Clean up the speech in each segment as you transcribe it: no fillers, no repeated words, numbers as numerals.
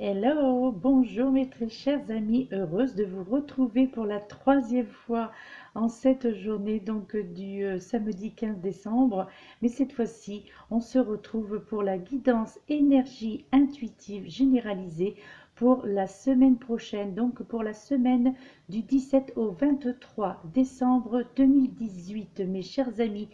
Hello, bonjour mes très chers amis, heureuse de vous retrouver pour la troisième fois en cette journée du samedi 15 décembre. Mais cette fois-ci, on se retrouve pour la guidance énergie intuitive généralisée pour la semaine prochaine, donc pour la semaine du 17 au 23 décembre 2018, mes chers amis.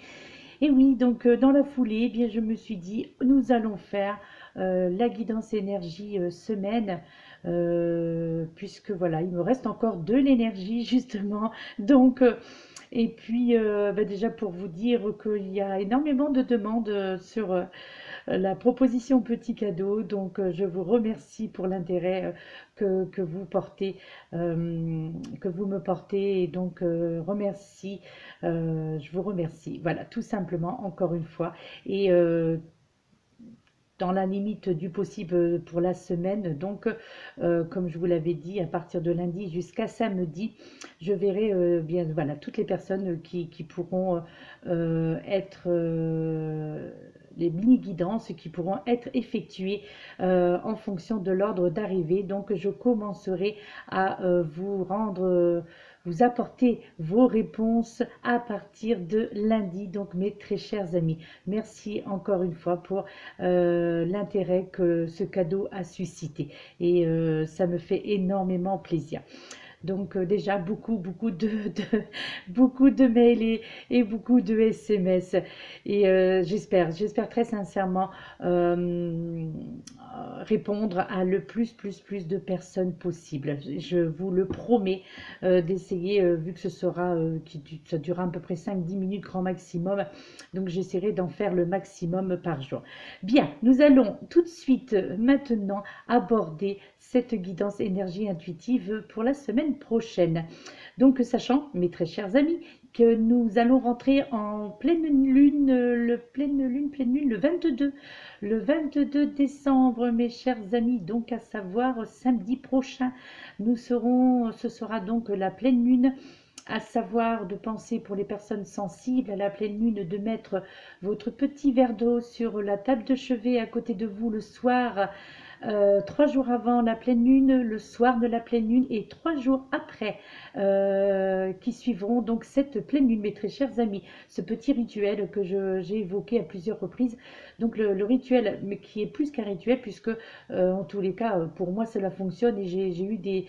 Et oui, dans la foulée, eh bien, je me suis dit, nous allons faire la guidance énergie semaine, puisque voilà, il me reste encore de l'énergie justement. Et puis déjà pour vous dire qu'il y a énormément de demandes sur la proposition petit cadeau. Je vous remercie pour l'intérêt que vous portez, que vous me portez. Et remercie, je vous remercie. Voilà, tout simplement, encore une fois. Et dans la limite du possible pour la semaine. Comme je vous l'avais dit, à partir de lundi jusqu'à samedi, je verrai bien voilà, toutes les personnes qui pourront être les mini-guidances qui pourront être effectuées en fonction de l'ordre d'arrivée. Donc, je commencerai à vous rendre vous apporter vos réponses à partir de lundi. Donc, mes très chers amis, merci encore une fois pour l'intérêt que ce cadeau a suscité. Et ça me fait énormément plaisir. Déjà beaucoup de mails et beaucoup de SMS. Et j'espère très sincèrement répondre à le plus de personnes possible. Je vous le promets d'essayer, vu que ça durera à peu près 5-10 minutes grand maximum. Donc j'essaierai d'en faire le maximum par jour. Bien, nous allons tout de suite maintenant aborder cette guidance énergie intuitive pour la semaine prochaine. Donc, sachant, mes très chers amis, que nous allons rentrer en pleine lune le 22 décembre, mes chers amis, donc à savoir samedi prochain, ce sera donc la pleine lune. À savoir de penser pour les personnes sensibles à la pleine lune, de mettre votre petit verre d'eau sur la table de chevet à côté de vous le soir, 3 jours avant la pleine lune, le soir de la pleine lune et 3 jours après qui suivront donc cette pleine lune, mes très chers amis. Ce petit rituel que j'ai évoqué à plusieurs reprises, donc le rituel, mais qui est plus qu'un rituel, puisque en tous les cas, pour moi, cela fonctionne et j'ai eu des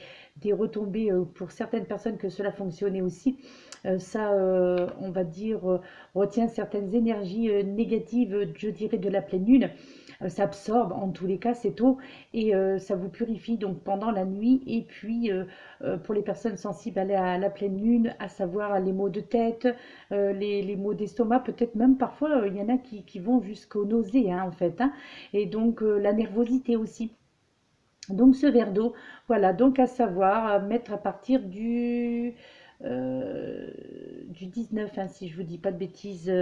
retombées pour certaines personnes que cela fonctionnait aussi. On va dire, retient certaines énergies négatives, je dirais, de la pleine lune. Ça absorbe en tous les cas cette eau et ça vous purifie donc pendant la nuit. Et puis pour les personnes sensibles à la pleine lune, à savoir les maux de tête, les maux d'estomac, peut-être même parfois il y en a qui vont jusqu'aux nausées en fait, hein. Et donc la nervosité aussi. Donc ce verre d'eau, voilà, donc à savoir mettre à partir du 19, hein, si je vous dis pas de bêtises,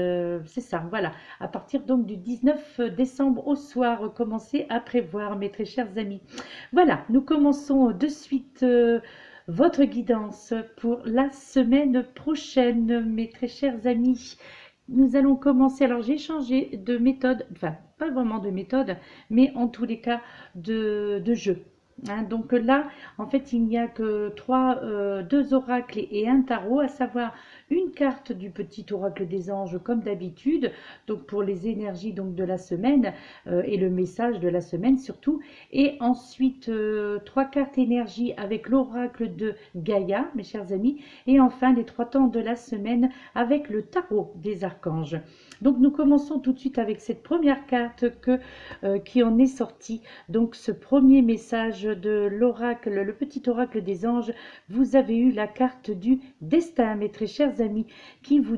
c'est ça, voilà. À partir donc du 19 décembre au soir, commencez à prévoir, mes très chers amis. Voilà, nous commençons de suite votre guidance pour la semaine prochaine, mes très chers amis. Nous allons commencer. Alors, j'ai changé de méthode, enfin, pas vraiment de méthode, mais en tous les cas de jeu. Hein. Donc là, en fait, il n'y a que deux oracles et un tarot, à savoir une carte du petit oracle des anges comme d'habitude, donc pour les énergies donc de la semaine et le message de la semaine surtout, et ensuite 3 cartes énergie avec l'oracle de Gaïa, mes chers amis, et enfin les 3 temps de la semaine avec le tarot des archanges. Donc nous commençons tout de suite avec cette première carte qui en est sortie. Donc ce premier message de l'oracle, le petit oracle des anges, vous avez eu la carte du destin, mes très chers amis, qui nous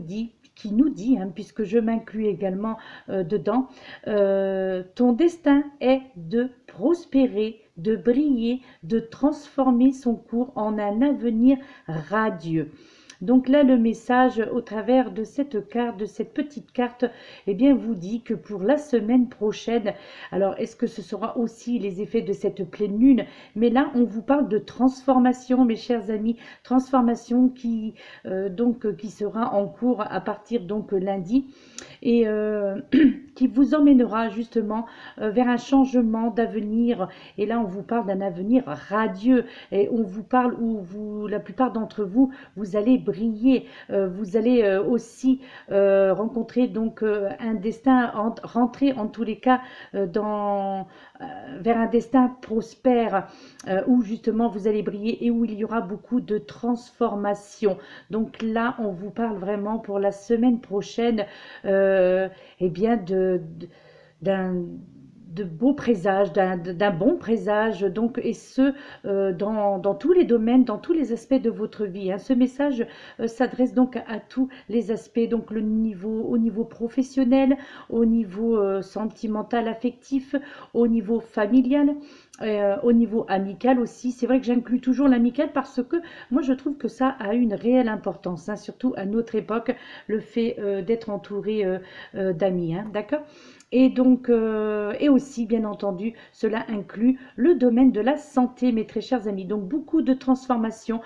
dit, hein, puisque je m'inclus également dedans, ton destin est de prospérer, de briller, de transformer son cours en un avenir radieux. Donc là, le message au travers de cette carte, de cette petite carte, eh bien, vous dit que pour la semaine prochaine, alors est-ce que ce sera aussi les effets de cette pleine lune? Mais là, on vous parle de transformation, mes chers amis, transformation qui sera en cours à partir donc lundi et qui vous emmènera justement vers un changement d'avenir. Et là, on vous parle d'un avenir radieux et on vous parle où la plupart d'entre vous, vous allez briller, vous allez aussi rencontrer donc un destin, rentrer en tous les cas vers un destin prospère où justement vous allez briller et où il y aura beaucoup de transformation. Donc là, on vous parle vraiment pour la semaine prochaine, eh bien d'un de beaux présages, d'un bon présage, donc, et ce, dans tous les domaines, dans tous les aspects de votre vie. Hein. Ce message s'adresse donc à tous les aspects, donc au niveau professionnel, au niveau sentimental, affectif, au niveau familial, au niveau amical aussi. C'est vrai que j'inclus toujours l'amical parce que moi je trouve que ça a une réelle importance, hein, surtout à notre époque, le fait d'être entouré d'amis, hein, d'accord? Et donc, et aussi, bien entendu, cela inclut le domaine de la santé, mes très chers amis. Donc, beaucoup de transformations.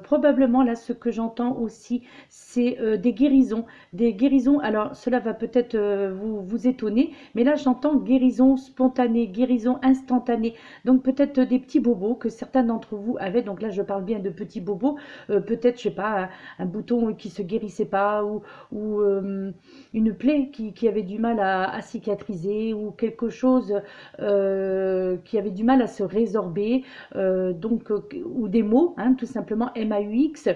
Probablement, là, ce que j'entends aussi, c'est des guérisons. Des guérisons, alors, cela va peut-être vous étonner, mais là, j'entends guérison spontanée, guérison instantanée. Donc, peut-être des petits bobos que certains d'entre vous avaient. Donc là, je parle bien de petits bobos. Peut-être, je sais pas, un bouton qui se guérissait pas ou une plaie qui avait du mal à cicatriser ou quelque chose qui avait du mal à se résorber, ou des mots, hein, tout simplement MAUX.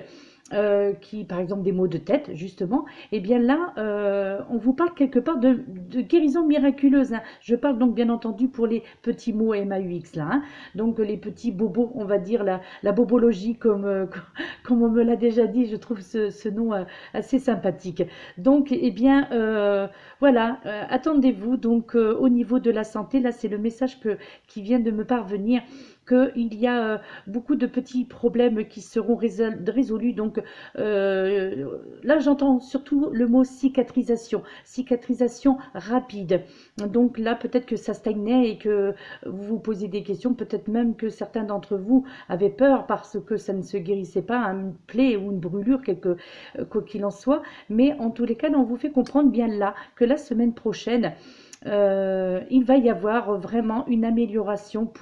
Qui, par exemple, des maux de tête, justement, et bien là, on vous parle quelque part de guérison miraculeuse. Hein. Je parle donc, bien entendu, pour les petits mots MAUX, là. Hein. Donc, les petits bobos, on va dire, la bobologie, comme on me l'a déjà dit, je trouve ce nom assez sympathique. Donc, eh bien, voilà, attendez-vous, donc, au niveau de la santé, là, c'est le message qui vient de me parvenir, qu'il y a beaucoup de petits problèmes qui seront résolus. Donc là, j'entends surtout le mot cicatrisation, cicatrisation rapide. Donc là, peut-être que ça stagnait et que vous vous posez des questions, peut-être même que certains d'entre vous avaient peur parce que ça ne se guérissait pas, hein, une plaie ou une brûlure, quoi qu'il en soit. Mais en tous les cas, on vous fait comprendre bien là que la semaine prochaine, il va y avoir vraiment une amélioration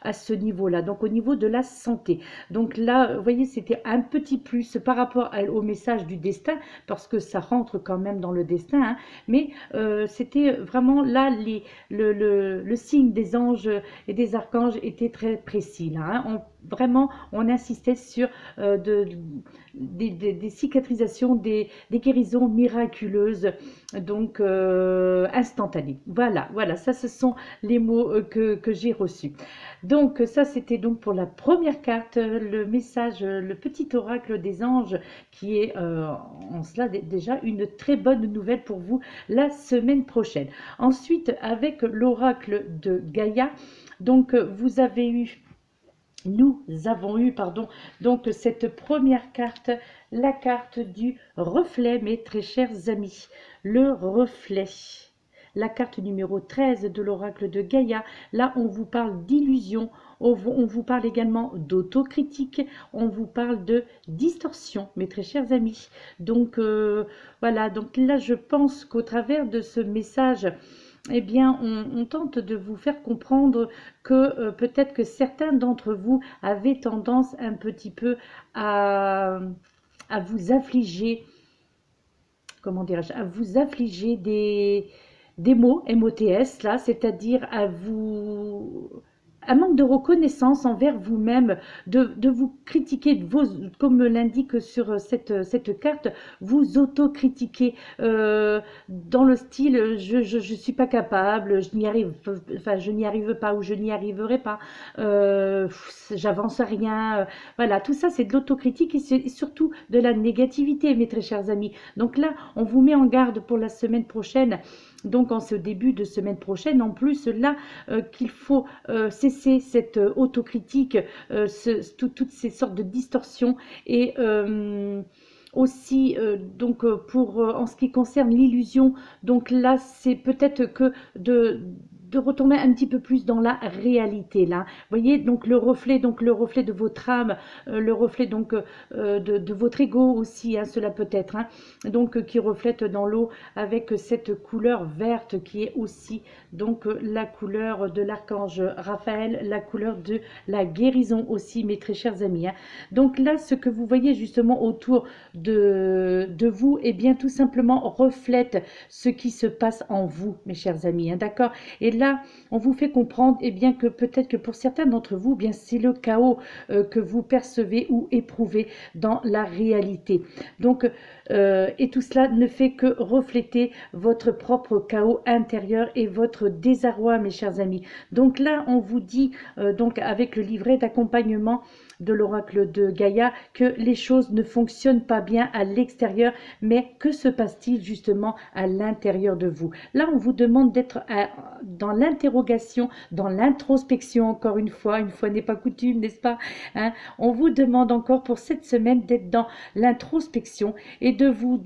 à ce niveau-là, donc au niveau de la santé. Donc là, vous voyez, c'était un petit plus par rapport au message du destin, parce que ça rentre quand même dans le destin, hein, mais c'était vraiment là, le signe des anges et des archanges était très précis. Là, hein. Vraiment, on insistait sur des cicatrisations, des guérisons miraculeuses, donc instantanées. Voilà, ça ce sont les mots que j'ai reçus. Donc ça c'était donc pour la première carte, le message, le petit oracle des anges qui est en cela déjà une très bonne nouvelle pour vous la semaine prochaine. Ensuite avec l'oracle de Gaïa, donc nous avons eu, pardon, donc cette première carte, la carte du reflet, mes très chers amis, le reflet. La carte numéro 13 de l'oracle de Gaïa, là on vous parle d'illusion, on vous parle également d'autocritique, on vous parle de distorsion, mes très chers amis. Donc voilà, donc là je pense qu'au travers de ce message, eh bien, on tente de vous faire comprendre que peut-être que certains d'entre vous avaient tendance un petit peu à vous affliger, comment dirais-je, à vous affliger des mots MOTS, là, c'est-à-dire un manque de reconnaissance envers vous-même, de vous critiquer, comme l'indique sur cette carte, vous autocritiquer dans le style je suis pas capable, je n'y arrive pas ou je n'y arriverai pas, j'avance à rien, voilà, tout ça c'est de l'autocritique et c'est surtout de la négativité, mes très chers amis. Donc là, on vous met en garde pour la semaine prochaine. Donc en ce début de semaine prochaine, en plus là, qu'il faut cesser cesser cette autocritique, toutes ces sortes de distorsions et aussi donc pour en ce qui concerne l'illusion, donc là c'est peut-être que de retourner un petit peu plus dans la réalité là. Vous voyez, donc le reflet de votre âme, le reflet donc de votre ego aussi, hein, cela peut être, hein, donc qui reflète dans l'eau avec cette couleur verte qui est aussi donc la couleur de l'archange Raphaël, la couleur de la guérison aussi, mes très chers amis, hein. Donc là, ce que vous voyez justement autour de vous, et bien tout simplement reflète ce qui se passe en vous, mes chers amis, hein, d'accord. Et là, on vous fait comprendre, et bien que peut-être que pour certains d'entre vous, bien c'est le chaos que vous percevez ou éprouvez dans la réalité. Donc, et tout cela ne fait que refléter votre propre chaos intérieur et votre désarroi, mes chers amis. Donc là, on vous dit, donc avec le livret d'accompagnement de l'oracle de Gaïa, que les choses ne fonctionnent pas bien à l'extérieur, mais que se passe-t-il justement à l'intérieur de vous? Là, on vous demande d'être dans l'interrogation, dans l'introspection, encore une fois n'est pas coutume, n'est-ce pas, hein? On vous demande encore pour cette semaine d'être dans l'introspection et de vous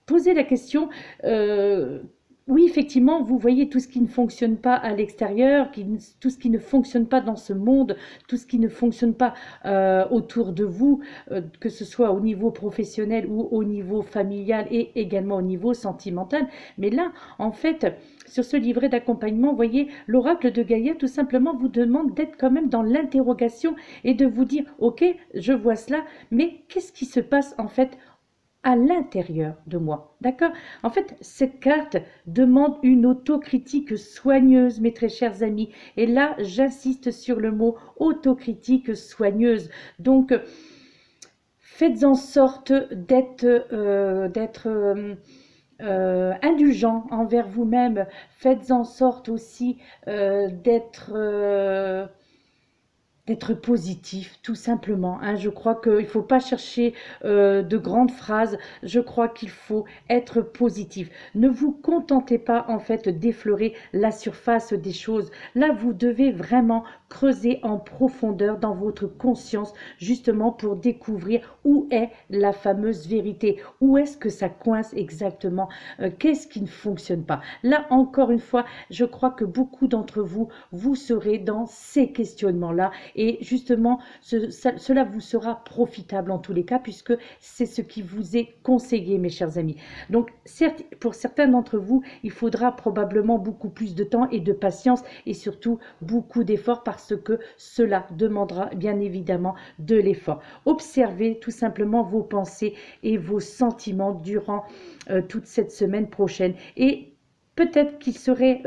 poser la question, oui, effectivement, vous voyez tout ce qui ne fonctionne pas à l'extérieur, tout ce qui ne fonctionne pas dans ce monde, tout ce qui ne fonctionne pas autour de vous, que ce soit au niveau professionnel ou au niveau familial et également au niveau sentimental. Mais là, en fait, sur ce livret d'accompagnement, vous voyez, l'oracle de Gaïa tout simplement vous demande d'être quand même dans l'interrogation et de vous dire, ok, je vois cela, mais qu'est-ce qui se passe en fait à l'intérieur de moi, d'accord? En fait, cette carte demande une autocritique soigneuse, mes très chers amis. Et là, j'insiste sur le mot autocritique soigneuse. Donc, faites en sorte d'être indulgent envers vous-même. Faites en sorte aussi d'être positif, tout simplement, hein. Je crois qu'il ne faut pas chercher de grandes phrases, je crois qu'il faut être positif. Ne vous contentez pas en fait d'effleurer la surface des choses. Là, vous devez vraiment creuser en profondeur dans votre conscience, justement pour découvrir où est la fameuse vérité, où est-ce que ça coince exactement, qu'est-ce qui ne fonctionne pas. Là, encore une fois, je crois que beaucoup d'entre vous, vous serez dans ces questionnements-là. Et justement, cela vous sera profitable en tous les cas, puisque c'est ce qui vous est conseillé, mes chers amis. Donc, certes, pour certains d'entre vous, il faudra probablement beaucoup plus de temps et de patience, et surtout beaucoup d'efforts, parce que cela demandera bien évidemment de l'effort. Observez tout simplement vos pensées et vos sentiments durant toute cette semaine prochaine. Et peut-être qu'il serait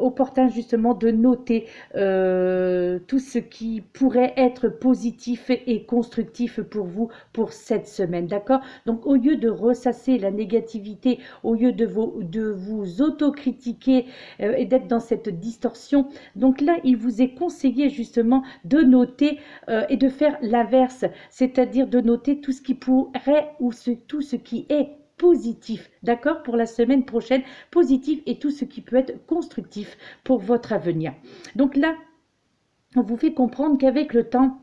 opportun justement de noter tout ce qui pourrait être positif et constructif pour vous pour cette semaine, d'accord? Donc au lieu de ressasser la négativité, au lieu de vous autocritiquer et d'être dans cette distorsion, donc là il vous est conseillé justement de noter et de faire l'inverse, c'est-à-dire de noter tout ce qui pourrait ou tout ce qui est positif, d'accord, pour la semaine prochaine, positif et tout ce qui peut être constructif pour votre avenir. Donc là, on vous fait comprendre qu'avec le temps,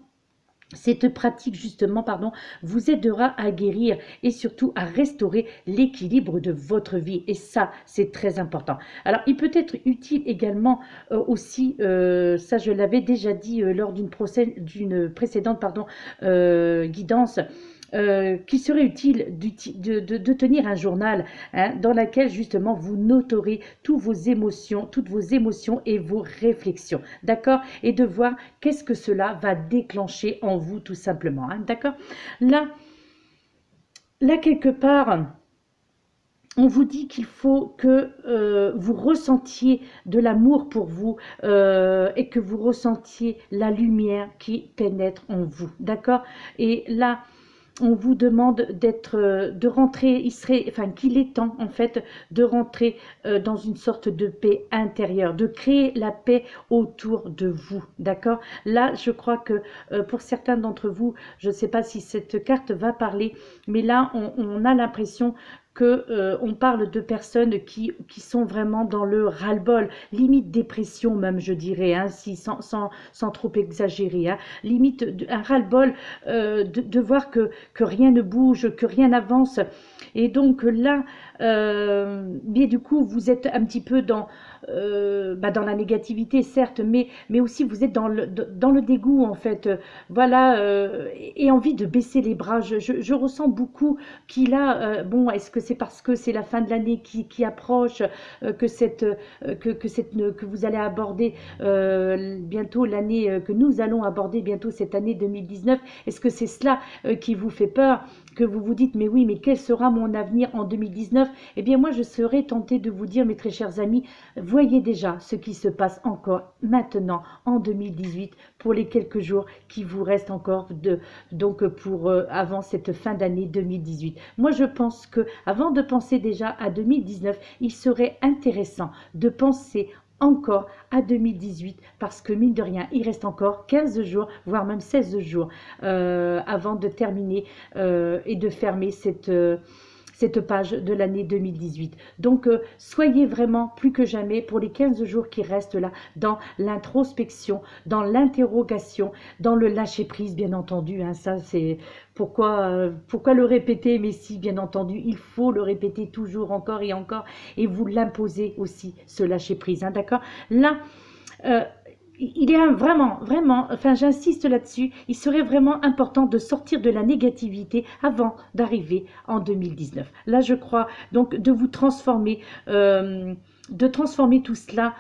cette pratique justement, pardon, vous aidera à guérir et surtout à restaurer l'équilibre de votre vie. Et ça, c'est très important. Alors, il peut être utile également aussi, ça je l'avais déjà dit lors d'une précédente guidance, qu'il serait utile de tenir un journal, hein, dans lequel justement vous noterez toutes vos émotions et vos réflexions, d'accord? Et de voir qu'est-ce que cela va déclencher en vous tout simplement, hein, d'accord? Là quelque part, on vous dit qu'il faut que vous ressentiez de l'amour pour vous et que vous ressentiez la lumière qui pénètre en vous, d'accord? Et là, on vous demande de rentrer, qu'il est temps en fait de rentrer dans une sorte de paix intérieure, de créer la paix autour de vous, d'accord? Là, je crois que pour certains d'entre vous, je ne sais pas si cette carte va parler, mais là, on a l'impression que on parle de personnes qui sont vraiment dans le ras-le-bol, limite dépression même, je dirais, hein, si, sans trop exagérer, hein, limite un ras-le-bol de voir que rien ne bouge, que rien n'avance. Et donc là, bien du coup, vous êtes un petit peu dans la négativité, certes, mais aussi vous êtes dans le dégoût, en fait. Voilà, et envie de baisser les bras. Je ressens beaucoup qu'il a, bon, est-ce que c'est parce que c'est la fin de l'année qui approche, que vous allez aborder bientôt l'année, que nous allons aborder bientôt cette année 2019? Est-ce que c'est cela qui vous fait peur? Que vous vous dites, mais oui, mais quel sera mon avenir en 2019? Eh bien, moi, je serais tentée de vous dire, mes très chers amis, voyez déjà ce qui se passe encore maintenant, en 2018, pour les quelques jours qui vous restent encore donc pour avant cette fin d'année 2018. Moi, je pense que avant de penser déjà à 2019, il serait intéressant de penser encore à 2018 parce que mine de rien il reste encore 15 jours voire même 16 jours avant de terminer et de fermer cette page de l'année 2018. Donc, soyez vraiment plus que jamais pour les 15 jours qui restent là dans l'introspection, dans l'interrogation, dans le lâcher-prise, bien entendu. Hein, ça, c'est pourquoi le répéter? Mais si, bien entendu, il faut le répéter toujours, encore et vous l'imposez aussi, ce lâcher-prise. Hein, d'accord? Là, il est vraiment, enfin j'insiste là-dessus, il serait vraiment important de sortir de la négativité avant d'arriver en 2019. Là, je crois donc de transformer tout cela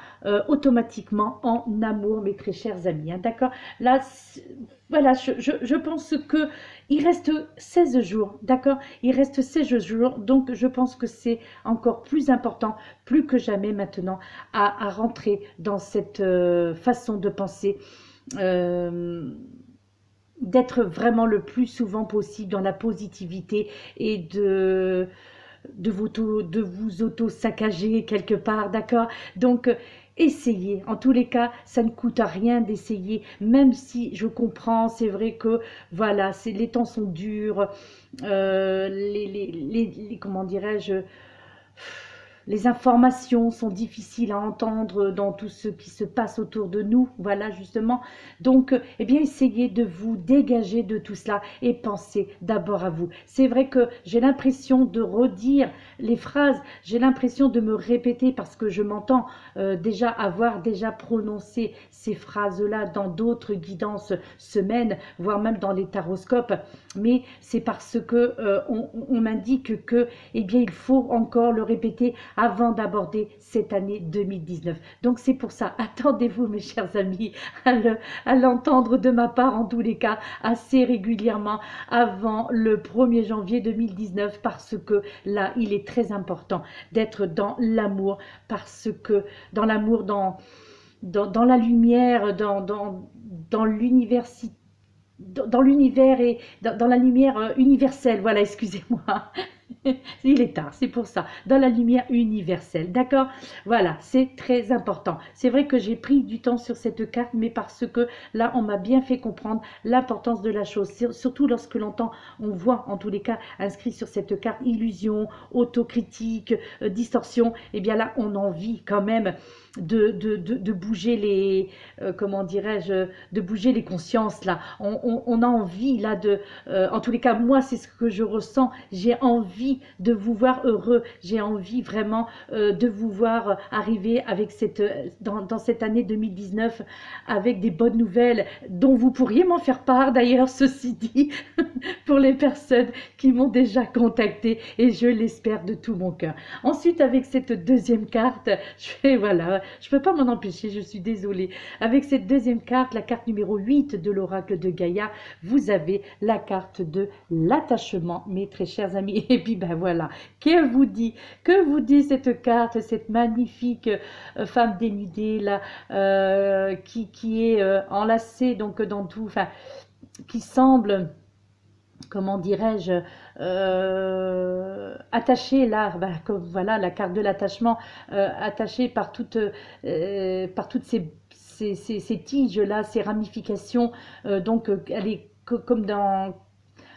automatiquement en amour, mes très chers amis. Hein, d'accord? Là, voilà, je pense que il reste 16 jours, d'accord? Il reste 16 jours, donc je pense que c'est encore plus important, plus que jamais maintenant, à rentrer dans cette façon de penser, d'être vraiment le plus souvent possible dans la positivité et de vous auto-saccager quelque part, d'accord? Donc, essayez. En tous les cas, ça ne coûte à rien d'essayer, même si je comprends, c'est vrai que, voilà, les temps sont durs, comment dirais-je, les informations sont difficiles à entendre dans tout ce qui se passe autour de nous, voilà justement. Donc, eh bien, essayez de vous dégager de tout cela et pensez d'abord à vous. C'est vrai que j'ai l'impression de redire les phrases, j'ai l'impression de me répéter parce que je m'entends avoir déjà prononcé ces phrases-là dans d'autres guidances semaines, voire même dans les taroscopes, mais c'est parce que on m'indique que, eh bien, il faut encore le répéter avant d'aborder cette année 2019. Donc c'est pour ça, attendez-vous mes chers amis à l'entendre de ma part en tous les cas assez régulièrement avant le 1er janvier 2019 parce que là il est très important d'être dans l'amour parce que dans l'amour, dans la lumière, dans l'université, dans l'univers et dans la lumière universelle, voilà, excusez-moi. Il est tard, c'est pour ça. Dans la lumière universelle, d'accord? Voilà, c'est très important. C'est vrai que j'ai pris du temps sur cette carte, mais parce que là, on m'a bien fait comprendre l'importance de la chose. Surtout lorsque on voit en tous les cas inscrit sur cette carte illusion, autocritique, distorsion. Et bien là, on en vit quand même de bouger les, comment dirais-je, de bouger les consciences là. On a envie là en tous les cas, moi, c'est ce que je ressens. J'ai envie de vous voir heureux. J'ai envie vraiment de vous voir arriver avec dans cette année 2019 avec des bonnes nouvelles dont vous pourriez m'en faire part d'ailleurs, ceci dit, pour les personnes qui m'ont déjà contacté et je l'espère de tout mon cœur. Ensuite, avec cette deuxième carte, voilà, je peux pas m'en empêcher, je suis désolée. Avec cette deuxième carte, la carte numéro 8 de l'oracle de Gaïa, vous avez la carte de l'attachement, mes très chers amis. Et puis ben voilà, que vous dit cette carte, cette magnifique femme dénudée là, qui est enlacée donc dans tout, enfin, qui semble, comment dirais-je, attachée là, bah, comme voilà la carte de l'attachement, attachée par toutes ces tiges là, ces ramifications, donc elle est comme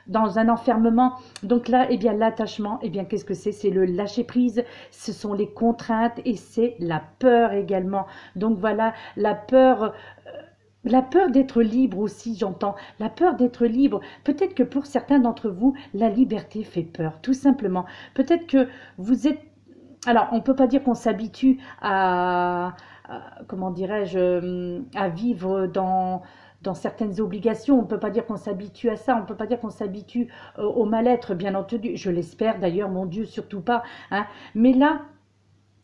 dans un enfermement. Donc là, eh bien, l'attachement, eh bien, qu'est-ce que c'est? C'est le lâcher-prise, ce sont les contraintes et c'est la peur également. Donc voilà, la peur d'être libre aussi, j'entends. La peur d'être libre. Peut-être que pour certains d'entre vous, la liberté fait peur, tout simplement. Peut-être que vous êtes... Alors, on ne peut pas dire qu'on s'habitue comment dirais-je, à vivre dans certaines obligations. On ne peut pas dire qu'on s'habitue à ça. On ne peut pas dire qu'on s'habitue au mal-être, bien entendu. Je l'espère d'ailleurs, mon Dieu, surtout pas, hein. Mais là,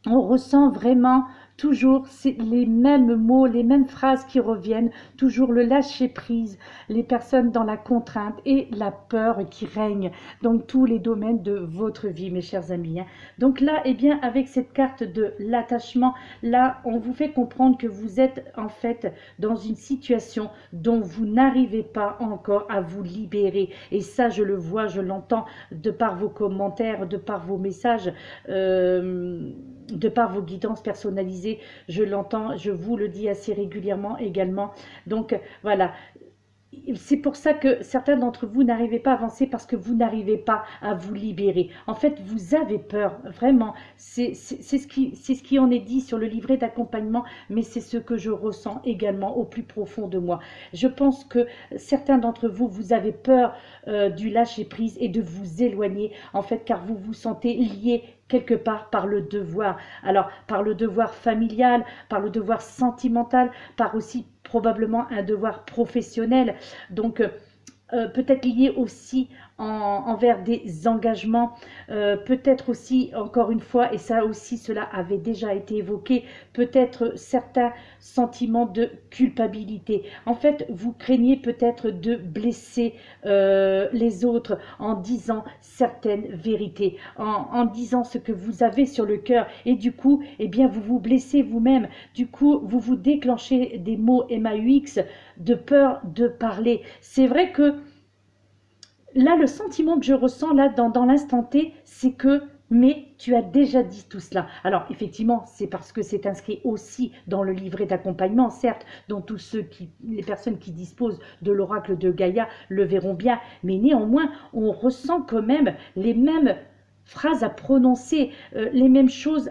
on ressent vraiment toujours les mêmes mots, les mêmes phrases qui reviennent, toujours le lâcher-prise, les personnes dans la contrainte et la peur qui règne dans tous les domaines de votre vie, mes chers amis, hein. Donc là, eh bien, avec cette carte de l'attachement, là, on vous fait comprendre que vous êtes en fait dans une situation dont vous n'arrivez pas encore à vous libérer. Et ça, je le vois, je l'entends de par vos commentaires, de par vos messages, de par vos guidances personnalisées, je l'entends, je vous le dis assez régulièrement également. Donc voilà, c'est pour ça que certains d'entre vous n'arrivez pas à avancer parce que vous n'arrivez pas à vous libérer. En fait, vous avez peur, vraiment. C'est ce qui en est dit sur le livret d'accompagnement, mais c'est ce que je ressens également au plus profond de moi. Je pense que certains d'entre vous, vous avez peur du lâcher-prise et de vous éloigner, en fait, car vous vous sentez lié quelque part par le devoir. Alors, par le devoir familial, par le devoir sentimental, par aussi probablement un devoir professionnel. Donc, peut-être lié aussi envers des engagements, peut-être aussi, encore une fois, et ça aussi, cela avait déjà été évoqué, peut-être certains sentiments de culpabilité. En fait, vous craignez peut-être de blesser les autres en disant certaines vérités, en disant ce que vous avez sur le cœur, et du coup, eh bien, vous vous blessez vous-même. Du coup, vous vous déclenchez des mots MAUX de peur de parler. C'est vrai que là, le sentiment que je ressens là dans l'instant T, c'est que mais tu as déjà dit tout cela. Alors, effectivement, c'est parce que c'est inscrit aussi dans le livret d'accompagnement, certes, dont les personnes qui disposent de l'oracle de Gaïa le verront bien, mais néanmoins, on ressent quand même les mêmes phrases à prononcer, les mêmes choses,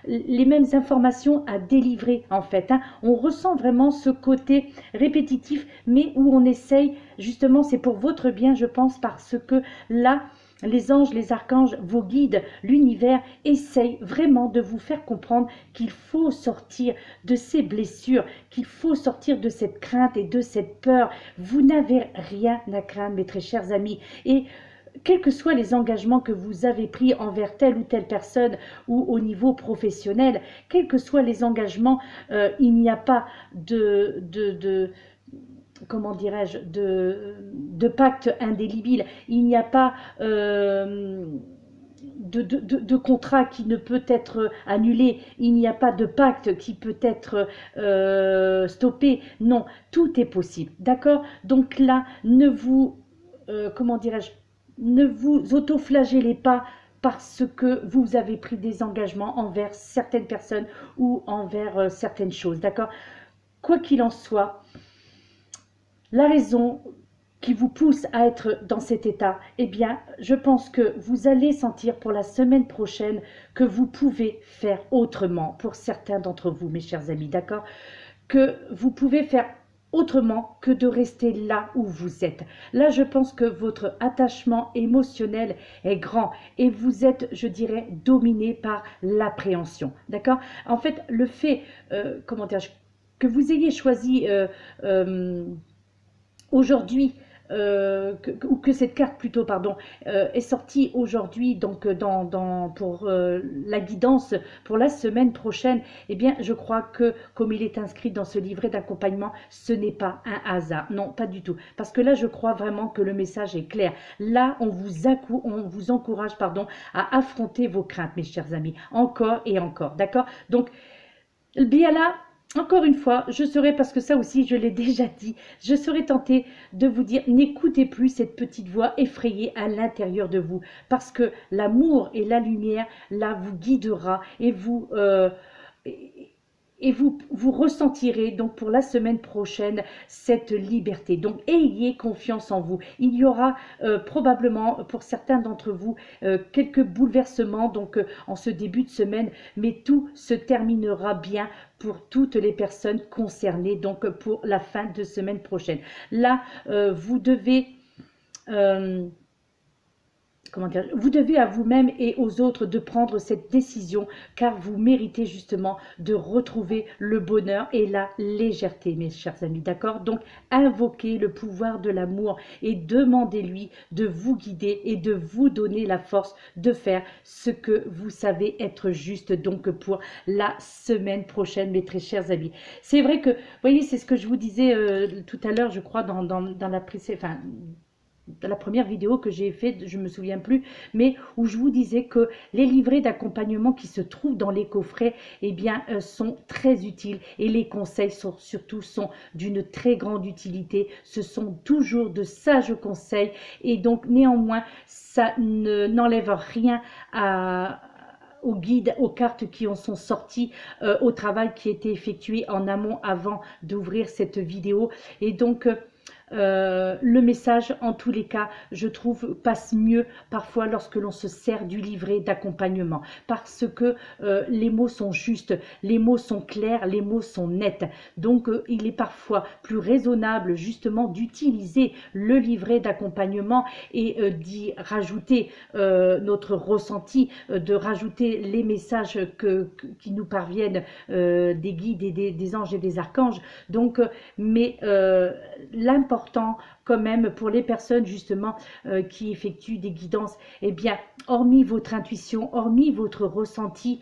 les mêmes informations à délivrer en fait, hein. On ressent vraiment ce côté répétitif, mais où on essaye, justement, c'est pour votre bien, je pense, parce que là, les anges, les archanges, vos guides, l'univers essayent vraiment de vous faire comprendre qu'il faut sortir de ces blessures, qu'il faut sortir de cette crainte et de cette peur. Vous n'avez rien à craindre, mes très chers amis. Et quels que soient les engagements que vous avez pris envers telle ou telle personne ou au niveau professionnel, quels que soient les engagements, il n'y a pas comment dirais-je, de pacte indélébile. Il n'y a pas de contrat qui ne peut être annulé. Il n'y a pas de pacte qui peut être stoppé. Non, tout est possible. D'accord? Donc là, comment dirais-je, ne vous auto-flagellez pas parce que vous avez pris des engagements envers certaines personnes ou envers certaines choses. D'accord? Quoi qu'il en soit, la raison qui vous pousse à être dans cet état, eh bien, je pense que vous allez sentir pour la semaine prochaine que vous pouvez faire autrement pour certains d'entre vous, mes chers amis, d'accord? Que vous pouvez faire autrement que de rester là où vous êtes. Là, je pense que votre attachement émotionnel est grand et vous êtes, je dirais, dominé par l'appréhension, d'accord? En fait, le fait, comment dire, que vous ayez choisi aujourd'hui, ou que cette carte plutôt, pardon, est sortie aujourd'hui donc pour la guidance pour la semaine prochaine, eh bien je crois que comme il est inscrit dans ce livret d'accompagnement, ce n'est pas un hasard, non pas du tout, parce que là je crois vraiment que le message est clair. Là on vous encourage pardon, à affronter vos craintes, mes chers amis, encore et encore, d'accord? Donc bien là, encore une fois, je serais, parce que ça aussi je l'ai déjà dit, je serais tentée de vous dire, n'écoutez plus cette petite voix effrayée à l'intérieur de vous, parce que l'amour et la lumière, là, vous guidera et et vous ressentirez donc pour la semaine prochaine cette liberté. Donc ayez confiance en vous. Il y aura probablement pour certains d'entre vous quelques bouleversements donc en ce début de semaine, mais tout se terminera bien pour toutes les personnes concernées donc pour la fin de semaine prochaine. Là, vous devez... comment dire, vous devez à vous-même et aux autres de prendre cette décision car vous méritez justement de retrouver le bonheur et la légèreté, mes chers amis, d'accord? Donc, invoquez le pouvoir de l'amour et demandez-lui de vous guider et de vous donner la force de faire ce que vous savez être juste donc pour la semaine prochaine, mes très chers amis. C'est vrai que, vous voyez, c'est ce que je vous disais tout à l'heure, je crois, dans la précédente... Enfin, la première vidéo que j'ai faite, je me souviens plus, mais où je vous disais que les livrets d'accompagnement qui se trouvent dans les coffrets, eh bien, sont très utiles et les conseils surtout sont d'une très grande utilité. Ce sont toujours de sages conseils et donc néanmoins, ça n'enlève rien aux guides, aux cartes qui en sont sorties, au travail qui a été effectué en amont avant d'ouvrir cette vidéo. Et donc, le message, en tous les cas, je trouve, passe mieux parfois lorsque l'on se sert du livret d'accompagnement parce que les mots sont justes, les mots sont clairs, les mots sont nets. Donc, il est parfois plus raisonnable justement d'utiliser le livret d'accompagnement et d'y rajouter notre ressenti, de rajouter les messages qui nous parviennent des guides et des anges et des archanges. Donc, mais l'important quand même pour les personnes justement qui effectuent des guidances, eh bien, hormis votre intuition, hormis votre ressenti,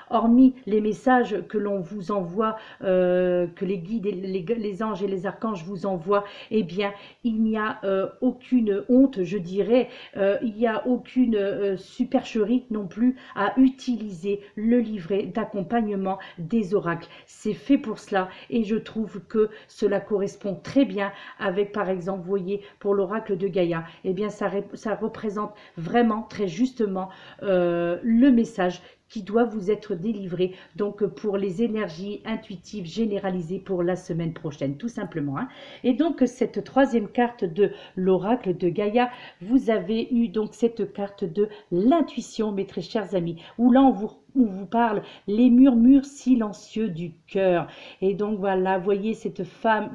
hormis les messages que l'on vous envoie, que les guides, et les anges et les archanges vous envoient, eh bien, il n'y a aucune honte, je dirais, il n'y a aucune supercherie non plus à utiliser le livret d'accompagnement des oracles. C'est fait pour cela et je trouve que cela correspond très bien avec, par exemple, vous voyez, pour l'oracle de Gaïa, eh bien, ça représente vraiment très justement le message qui doit vous être délivré, donc pour les énergies intuitives généralisées pour la semaine prochaine, tout simplement. Hein. Et donc, cette troisième carte de l'oracle de Gaïa, vous avez eu donc cette carte de l'intuition, mes très chers amis, où là, on vous parle les murmures silencieux du cœur. Et donc voilà, voyez cette femme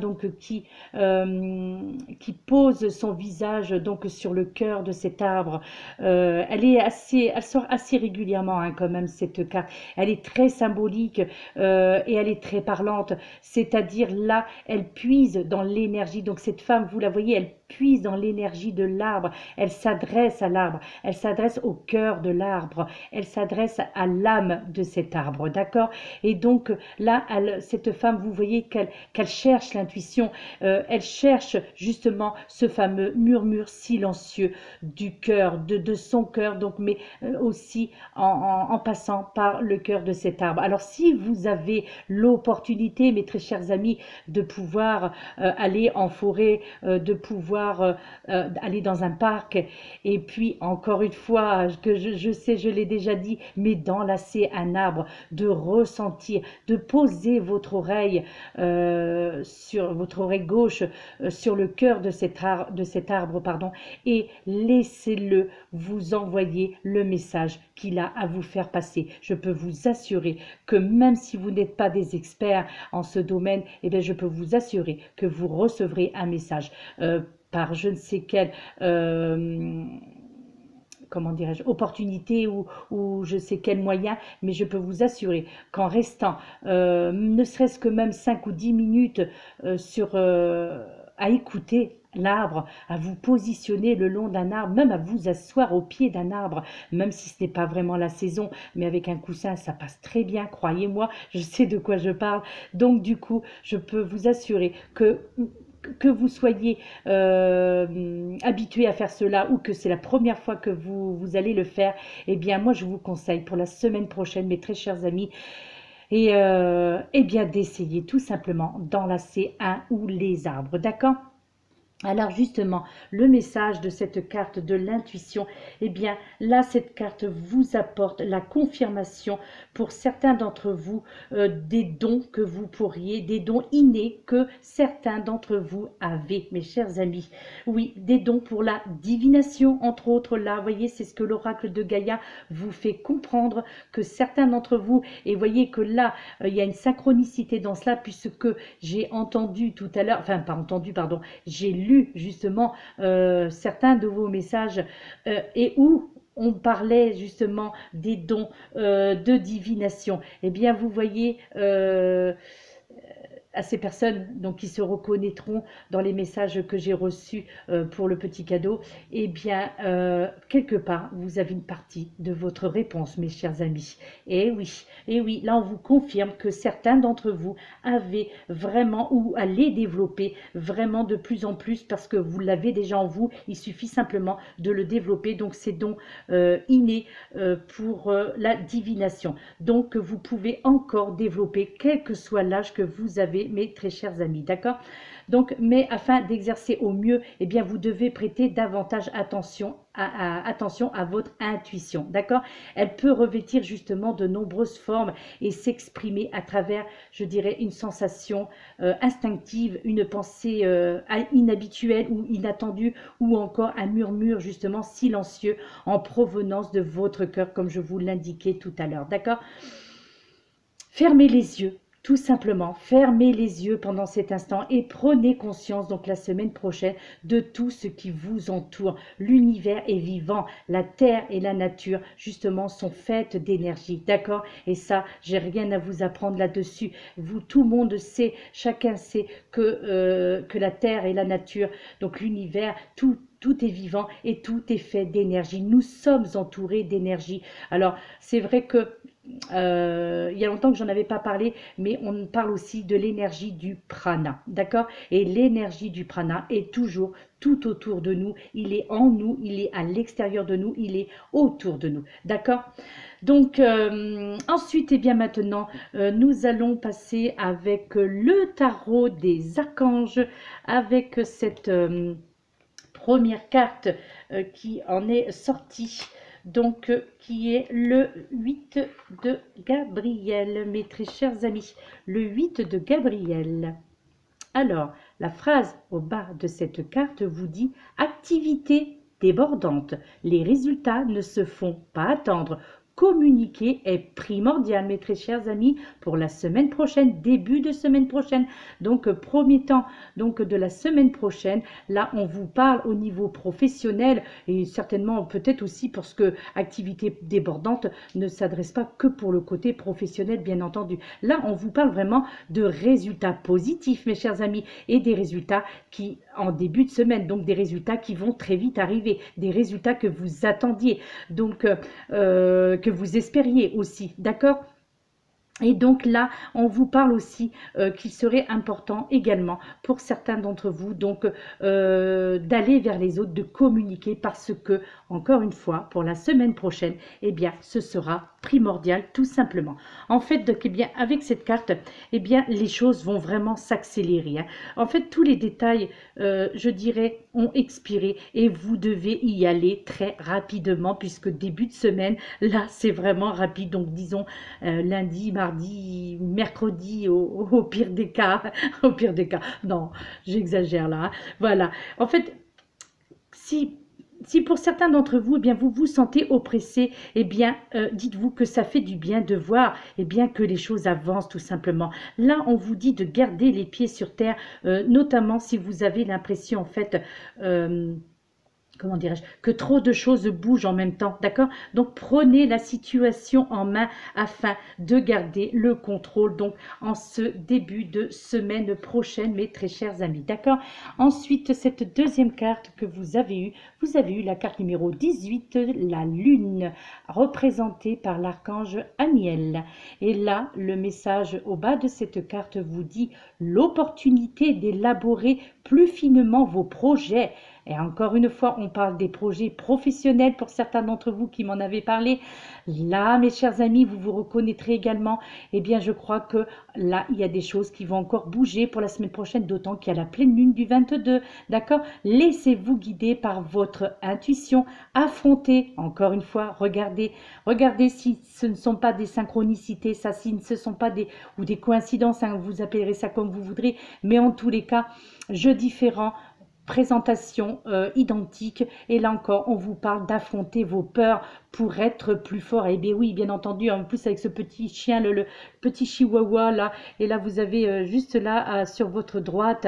donc qui pose son visage donc sur le cœur de cet arbre. Elle sort assez régulièrement hein, quand même cette carte. Elle est très symbolique et elle est très parlante. C'est-à-dire là, elle puise dans l'énergie. Donc cette femme, vous la voyez, elle puise dans l'énergie de l'arbre. Elle s'adresse à l'arbre. Elle s'adresse au cœur de l'arbre. Elle s'adresse à l'âme de cet arbre, d'accord? Et donc là, cette femme, vous voyez qu'elle cherche l'intuition, elle cherche justement ce fameux murmure silencieux du cœur, de son cœur, donc, mais aussi en passant par le cœur de cet arbre. Alors si vous avez l'opportunité, mes très chers amis, de pouvoir aller en forêt, de pouvoir aller dans un parc, et puis encore une fois, que je sais, je l'ai déjà dit, mais d'enlacer un arbre, de ressentir, de poser votre oreille sur votre oreille gauche sur le cœur de cet arbre, pardon, et laissez-le vous envoyer le message qu'il a à vous faire passer. Je peux vous assurer que même si vous n'êtes pas des experts en ce domaine, eh bien, je peux vous assurer que vous recevrez un message par je ne sais quelle comment dirais-je, opportunité ou je sais quel moyen, mais je peux vous assurer qu'en restant ne serait-ce que même 5 ou 10 minutes à écouter l'arbre, à vous positionner le long d'un arbre, même à vous asseoir au pied d'un arbre, même si ce n'est pas vraiment la saison, mais avec un coussin, ça passe très bien, croyez-moi, je sais de quoi je parle. Donc du coup, je peux vous assurer que vous soyez habitué à faire cela ou que c'est la première fois que vous allez le faire, eh bien moi je vous conseille pour la semaine prochaine, mes très chers amis, et eh bien d'essayer tout simplement d'enlacer un ou les arbres, d'accord? Alors justement, le message de cette carte de l'intuition, eh bien là, cette carte vous apporte la confirmation pour certains d'entre vous des dons que vous pourriez, des dons innés que certains d'entre vous avez, mes chers amis. Oui, des dons pour la divination, entre autres. Là, voyez, c'est ce que l'oracle de Gaïa vous fait comprendre, que certains d'entre vous, et voyez que là, il y a une synchronicité dans cela, puisque j'ai entendu tout à l'heure, enfin pas entendu, pardon, j'ai lu justement certains de vos messages et où on parlait justement des dons de divination. Eh bien, vous voyez à ces personnes donc, qui se reconnaîtront dans les messages que j'ai reçus pour le petit cadeau, eh bien, quelque part, vous avez une partie de votre réponse, mes chers amis. Et oui, là, on vous confirme que certains d'entre vous avaient vraiment ou allaient développer vraiment de plus en plus parce que vous l'avez déjà en vous. Il suffit simplement de le développer. Donc, c'est dons innés pour la divination. Donc, vous pouvez encore développer, quel que soit l'âge que vous avez, mes très chers amis, d'accord? Donc, mais afin d'exercer au mieux, eh bien, vous devez prêter davantage attention à votre intuition, d'accord? Elle peut revêtir justement de nombreuses formes et s'exprimer à travers, je dirais, une sensation instinctive, une pensée inhabituelle ou inattendue, ou encore un murmure justement silencieux en provenance de votre cœur, comme je vous l'indiquais tout à l'heure, d'accord? Fermez les yeux. Tout simplement, fermez les yeux pendant cet instant et prenez conscience donc la semaine prochaine de tout ce qui vous entoure. L'univers est vivant, la terre et la nature justement sont faites d'énergie, d'accord? Et ça, j'ai rien à vous apprendre là-dessus. Vous, tout le monde sait, chacun sait que la terre et la nature, donc l'univers, tout est vivant et tout est fait d'énergie. Nous sommes entourés d'énergie. Alors, c'est vrai que il y a longtemps que j'en avais pas parlé, mais on parle aussi de l'énergie du prana, d'accord? Et l'énergie du prana est toujours tout autour de nous, il est en nous, il est à l'extérieur de nous, il est autour de nous, d'accord? Donc ensuite, et bien maintenant, nous allons passer avec le tarot des archanges, avec cette première carte qui en est sortie. Donc, qui est le 8 de Gabriel, mes très chers amis. Le 8 de Gabriel. Alors, la phrase au bas de cette carte vous dit « Activité débordante. Les résultats ne se font pas attendre. » Communiquer est primordial, mes très chers amis, pour la semaine prochaine, début de semaine prochaine. Donc, premier temps donc, de la semaine prochaine, là, on vous parle au niveau professionnel et certainement peut-être aussi parce que activité débordante ne s'adresse pas que pour le côté professionnel, bien entendu. Là, on vous parle vraiment de résultats positifs, mes chers amis, et des résultats qui, en début de semaine, donc des résultats qui vont très vite arriver, des résultats que vous attendiez. Donc, que vous espériez aussi, d'accord? Et donc là, on vous parle aussi qu'il serait important également pour certains d'entre vous donc d'aller vers les autres, de communiquer parce que, encore une fois, pour la semaine prochaine, eh bien, ce sera primordial tout simplement. En fait, donc, eh bien, avec cette carte, eh bien, les choses vont vraiment s'accélérer. Hein. En fait, tous les détails, je dirais, ont expiré et vous devez y aller très rapidement puisque début de semaine, là, c'est vraiment rapide. Donc, disons, lundi, mardi, mercredi, au pire des cas, au pire des cas. Non, j'exagère là. Hein. Voilà. En fait, si pour certains d'entre vous, eh bien, vous vous sentez oppressé, eh bien, dites-vous que ça fait du bien de voir eh bien, que les choses avancent tout simplement. Là, on vous dit de garder les pieds sur terre, notamment si vous avez l'impression, en fait, comment dirais-je, que trop de choses bougent en même temps, d'accord? Donc, prenez la situation en main afin de garder le contrôle, donc, en ce début de semaine prochaine, mes très chers amis, d'accord? Ensuite, cette deuxième carte que vous avez eu la carte numéro 18, la lune, représentée par l'archange Aniel. Et là, le message au bas de cette carte vous dit l'opportunité d'élaborer plus finement vos projets, Et encore une fois, on parle des projets professionnels pour certains d'entre vous qui m'en avez parlé. Là, mes chers amis, vous vous reconnaîtrez également. Eh bien, je crois que là, il y a des choses qui vont encore bouger pour la semaine prochaine, d'autant qu'il y a la pleine lune du 22. D'accord? Laissez-vous guider par votre intuition. Affrontez, encore une fois, regardez si ce ne sont pas des synchronicités, ça, si ce ne sont pas des coïncidences, hein, vous appellerez ça comme vous voudrez, mais en tous les cas, jeux différents, présentation identique, et là encore on vous parle d'affronter vos peurs pour être plus fort. Et bien oui, bien entendu, en plus avec ce petit chien, le petit chihuahua là, et là vous avez juste là sur votre droite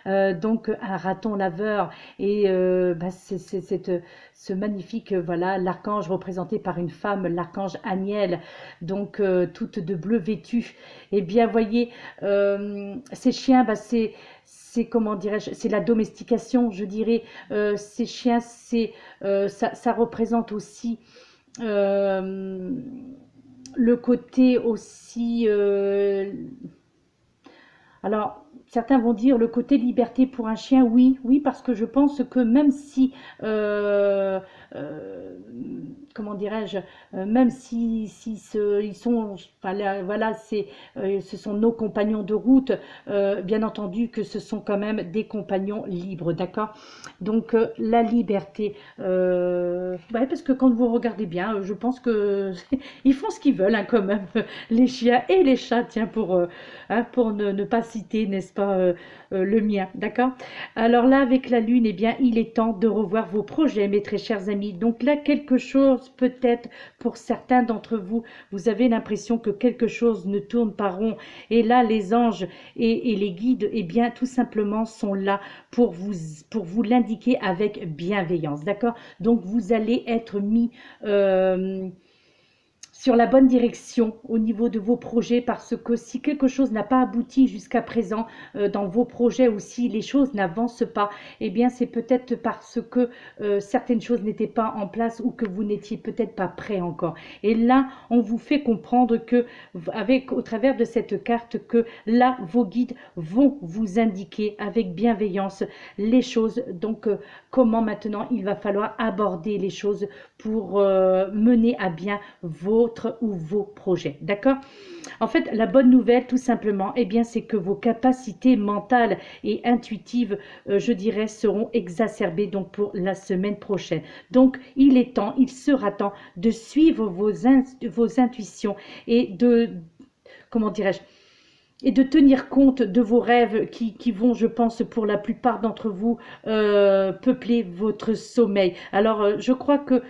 donc un raton laveur, et ce magnifique voilà, l'archange représenté par une femme, l'archange Aniel, donc toute de bleu vêtue. Et bien voyez, ces chiens, c'est comment dirais-je, c'est la domestication, je dirais. Ces chiens, ça représente aussi le côté aussi, alors certains vont dire le côté liberté pour un chien, oui, oui, parce que je pense que même si, euh, euh, comment dirais-je, même si ils sont, voilà, ce sont nos compagnons de route, bien entendu que ce sont quand même des compagnons libres, d'accord? Donc la liberté, ouais, parce que quand vous regardez bien, je pense que ils font ce qu'ils veulent, hein, quand même, les chiens et les chats, tiens, pour ne pas citer, n'est-ce pas, le mien, d'accord? Alors là, avec la lune, eh bien, il est temps de revoir vos projets, mes très chers amis. Donc là, quelque chose, peut-être, pour certains d'entre vous, vous avez l'impression que quelque chose ne tourne pas rond. Et là, les anges et les guides, eh bien, tout simplement, sont là pour vous l'indiquer avec bienveillance, d'accord? Donc, vous allez être mis sur la bonne direction au niveau de vos projets, parce que si quelque chose n'a pas abouti jusqu'à présent dans vos projets, ou si les choses n'avancent pas, eh bien c'est peut-être parce que certaines choses n'étaient pas en place, ou que vous n'étiez peut-être pas prêt encore. Et là, on vous fait comprendre que au travers de cette carte, que là, vos guides vont vous indiquer avec bienveillance les choses. Donc, comment maintenant il va falloir aborder les choses pour mener à bien votre ou vos projets. D'accord? En fait, la bonne nouvelle, tout simplement, eh bien, c'est que vos capacités mentales et intuitives, je dirais, seront exacerbées donc pour la semaine prochaine. Donc, il sera temps de suivre vos intuitions et comment dirais-je, et de tenir compte de vos rêves qui vont, je pense, pour la plupart d'entre vous, peupler votre sommeil. Alors, je crois que,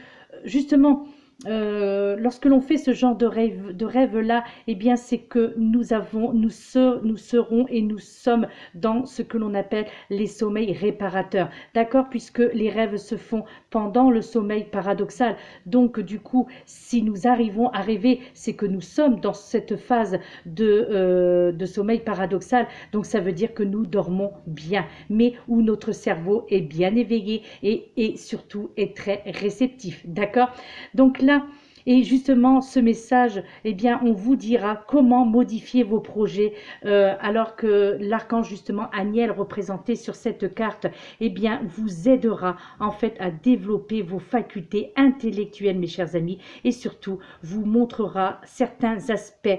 justement, lorsque l'on fait ce genre de rêve là, eh bien c'est que nous serons et nous sommes dans ce que l'on appelle les sommeils réparateurs, d'accord, puisque les rêves se font pendant le sommeil paradoxal. Donc du coup, si nous arrivons à rêver, c'est que nous sommes dans cette phase de sommeil paradoxal. Donc ça veut dire que nous dormons bien, mais où notre cerveau est bien éveillé et surtout est très réceptif, d'accord? Donc là, et justement, ce message, eh bien, on vous dira comment modifier vos projets, alors que l'archange, justement, Aniel, représenté sur cette carte, eh bien, vous aidera, en fait, à développer vos facultés intellectuelles, mes chers amis, et surtout, vous montrera certains aspects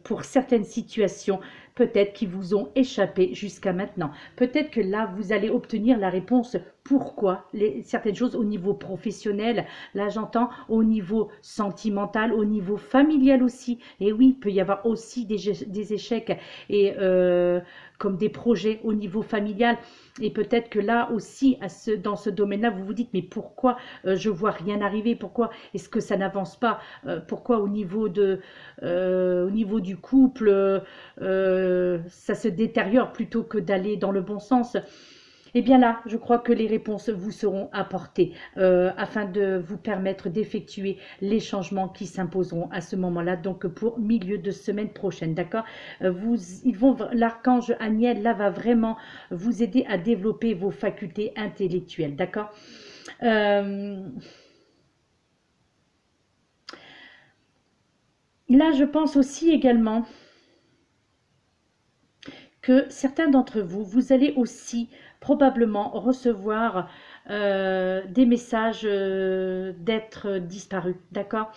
pour certaines situations, peut-être qui vous ont échappé jusqu'à maintenant. Peut-être que là, vous allez obtenir la réponse pourquoi certaines choses au niveau professionnel, là j'entends au niveau sentimental, au niveau familial aussi. Et oui, il peut y avoir aussi des échecs, et comme des projets au niveau familial. Et peut-être que là aussi, dans ce domaine-là, vous vous dites, mais pourquoi je vois rien arriver? Pourquoi est-ce que ça n'avance pas? Pourquoi au niveau du couple, ça se détériore plutôt que d'aller dans le bon sens? Eh bien là, je crois que les réponses vous seront apportées afin de vous permettre d'effectuer les changements qui s'imposeront à ce moment-là, donc pour milieu de semaine prochaine, d'accord? L'archange Aniel là va vraiment vous aider à développer vos facultés intellectuelles, d'accord? Là, je pense aussi également que certains d'entre vous, vous allez aussi probablement recevoir des messages d'être disparus, d'accord,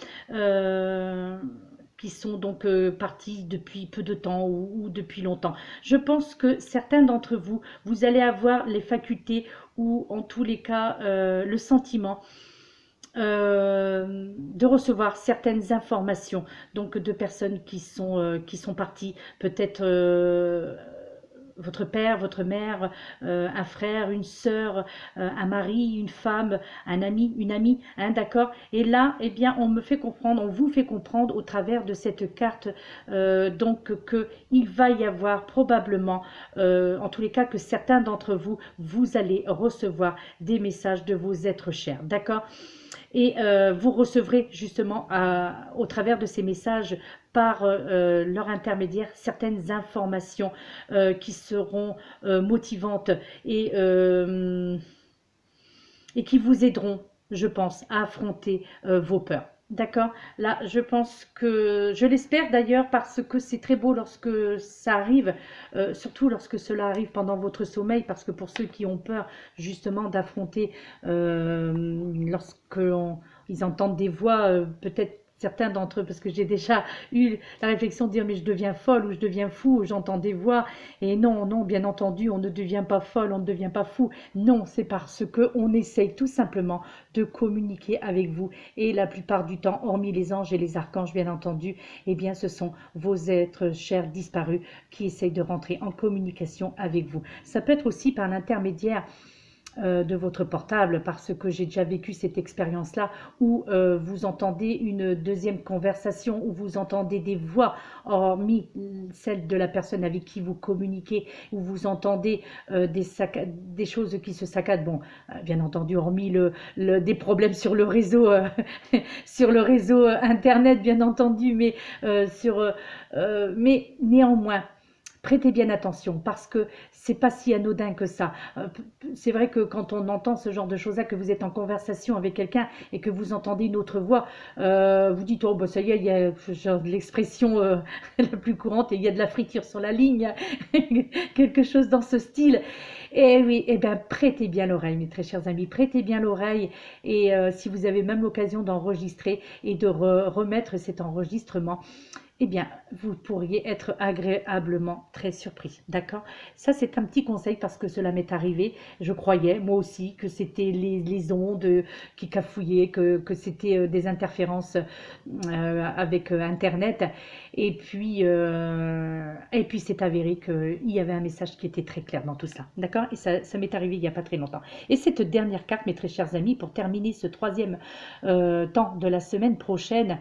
qui sont donc partis depuis peu de temps ou depuis longtemps. Je pense que certains d'entre vous, vous allez avoir les facultés ou en tous les cas le sentiment de recevoir certaines informations donc de personnes qui sont parties, peut-être votre père, votre mère, un frère, une sœur, un mari, une femme, un ami, une amie, hein, d'accord. Et là, eh bien, on me fait comprendre, on vous fait comprendre au travers de cette carte, donc que il va y avoir probablement, en tous les cas, que certains d'entre vous, vous allez recevoir des messages de vos êtres chers, d'accord. Et vous recevrez justement au travers de ces messages par leur intermédiaire certaines informations qui seront motivantes et qui vous aideront, je pense, à affronter vos peurs. D'accord. Là, je pense que, je l'espère d'ailleurs, parce que c'est très beau lorsque ça arrive, surtout lorsque cela arrive pendant votre sommeil, parce que pour ceux qui ont peur justement d'affronter, lorsque ils entendent des voix, peut-être certains d'entre eux, parce que j'ai déjà eu la réflexion de dire mais je deviens folle ou je deviens fou, ou j'entends des voix, et non, non, bien entendu, on ne devient pas folle, on ne devient pas fou, non, c'est parce que on essaye tout simplement de communiquer avec vous, et la plupart du temps, hormis les anges et les archanges, bien entendu, eh bien, ce sont vos êtres chers disparus qui essayent de rentrer en communication avec vous. Ça peut être aussi par l'intermédiaire de votre portable, parce que j'ai déjà vécu cette expérience-là où vous entendez une deuxième conversation, où vous entendez des voix, hormis celle de la personne avec qui vous communiquez, où vous entendez des choses qui se saccadent. Bon, bien entendu, hormis des problèmes sur le réseau, sur le réseau Internet, bien entendu, mais néanmoins, prêtez bien attention, parce que c'est pas si anodin que ça. C'est vrai que quand on entend ce genre de choses-là, que vous êtes en conversation avec quelqu'un et que vous entendez une autre voix, vous dites oh bah ça y est, il y a l'expression la plus courante, et il y a de la friture sur la ligne, quelque chose dans ce style. Et oui, et bien prêtez bien l'oreille, mes très chers amis, prêtez bien l'oreille, et si vous avez même l'occasion d'enregistrer et de remettre cet enregistrement, eh bien, vous pourriez être agréablement très surpris, d'accord? Ça, c'est un petit conseil, parce que cela m'est arrivé. Je croyais, moi aussi, que c'était les ondes qui cafouillaient, que c'était des interférences avec Internet. Et puis c'est avéré qu'il y avait un message qui était très clair dans tout ça, d'accord? Et ça m'est arrivé il n'y a pas très longtemps. Et cette dernière carte, mes très chers amis, pour terminer ce troisième temps de la semaine prochaine,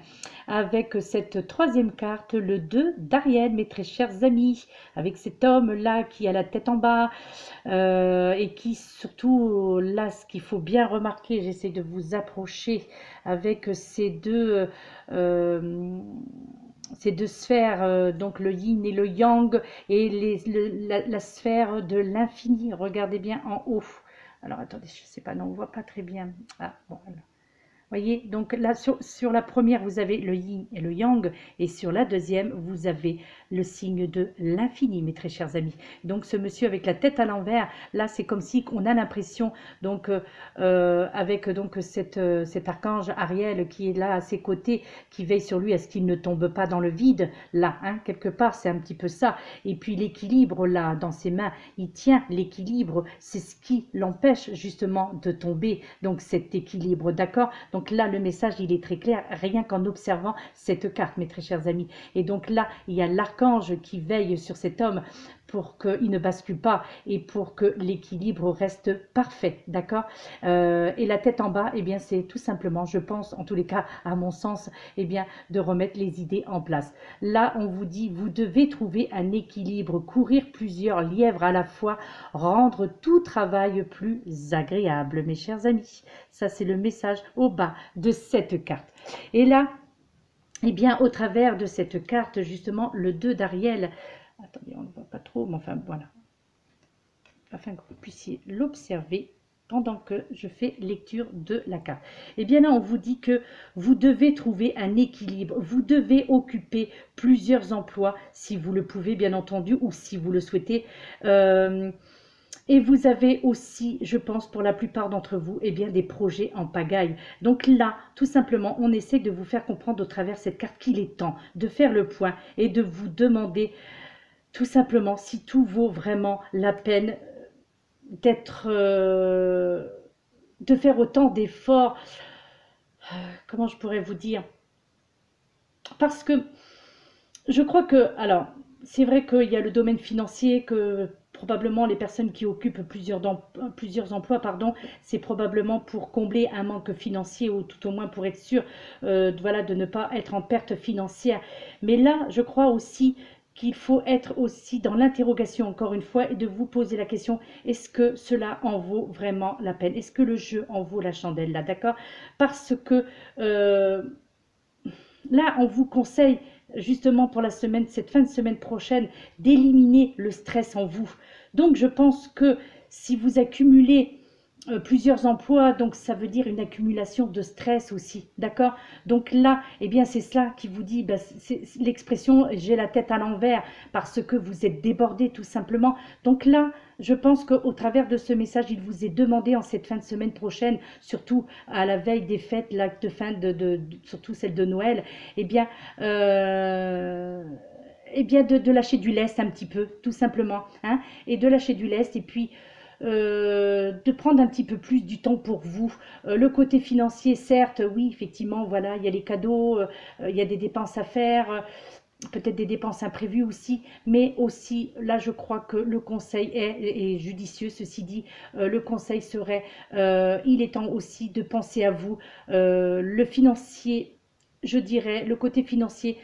avec cette troisième carte, le 2 d'Ariel, mes très chers amis, avec cet homme-là qui a la tête en bas, et qui surtout, là, ce qu'il faut bien remarquer, j'essaie de vous approcher avec ces deux sphères, donc le yin et le yang, et la sphère de l'infini. Regardez bien en haut. Alors attendez, je ne sais pas, non, on ne voit pas très bien. Ah, bon, voilà. Voyez, donc là, sur la première, vous avez le yin et le yang, et sur la deuxième, vous avez le signe de l'infini, mes très chers amis. Donc, ce monsieur avec la tête à l'envers, là, c'est comme si on a l'impression, donc, avec donc cet archange Ariel qui est là à ses côtés, qui veille sur lui à ce qu'il ne tombe pas dans le vide, là, hein, quelque part, c'est un petit peu ça. Et puis, l'équilibre, là, dans ses mains, il tient l'équilibre, c'est ce qui l'empêche, justement, de tomber, donc, cet équilibre, d'accord? Donc là, le message, il est très clair, rien qu'en observant cette carte, mes très chers amis. Et donc là, il y a l'archange qui veille sur cet homme pour qu'il ne bascule pas et pour que l'équilibre reste parfait, d'accord? Et la tête en bas, eh bien, c'est tout simplement, je pense, en tous les cas, à mon sens, eh bien, de remettre les idées en place. Là, on vous dit, vous devez trouver un équilibre, courir plusieurs lièvres à la fois, rendre tout travail plus agréable, mes chers amis. Ça, c'est le message au bas de cette carte. Et là, eh bien, au travers de cette carte, justement, le 2 d'Ariel, attendez, on ne voit pas trop, mais enfin, voilà, afin que vous puissiez l'observer. pendant que je fais lecture de la carte. Et bien là, on vous dit que vous devez trouver un équilibre. Vous devez occuper plusieurs emplois, si vous le pouvez, bien entendu, ou si vous le souhaitez. Et vous avez aussi, je pense, pour la plupart d'entre vous, eh bien, des projets en pagaille. Donc là, tout simplement, on essaie de vous faire comprendre au travers de cette carte qu'il est temps de faire le point et de vous demander tout simplement si tout vaut vraiment la peine d'être, de faire autant d'efforts. Comment je pourrais vous dire? Parce que je crois que, alors, c'est vrai qu'il y a le domaine financier, que probablement les personnes qui occupent plusieurs emplois, pardon, c'est probablement pour combler un manque financier ou tout au moins pour être sûr voilà, de ne pas être en perte financière. Mais là, je crois aussi qu'il faut être aussi dans l'interrogation encore une fois et de vous poser la question, est-ce que cela en vaut vraiment la peine? Est-ce que le jeu en vaut la chandelle là, d'accord? Parce que là, on vous conseille justement pour la semaine, cette fin de semaine prochaine, d'éliminer le stress en vous. Donc, je pense que si vous accumulez plusieurs emplois, donc ça veut dire une accumulation de stress aussi, d'accord? Donc là, eh bien c'est cela qui vous dit, ben, c'est l'expression j'ai la tête à l'envers parce que vous êtes débordé tout simplement. Donc là, je pense qu'au travers de ce message, il vous est demandé en cette fin de semaine prochaine, surtout à la veille des fêtes, l'acte de fin surtout celle de Noël, eh bien, de lâcher du lest un petit peu, tout simplement, hein, et de lâcher du lest, et puis de prendre un petit peu plus du temps pour vous. Le côté financier, certes, oui, effectivement, voilà, il y a les cadeaux, il y a des dépenses à faire, peut-être des dépenses imprévues aussi, mais aussi, là, je crois que le conseil est judicieux, ceci dit, le conseil serait, il est temps aussi de penser à vous. Le financier, je dirais, le côté financier,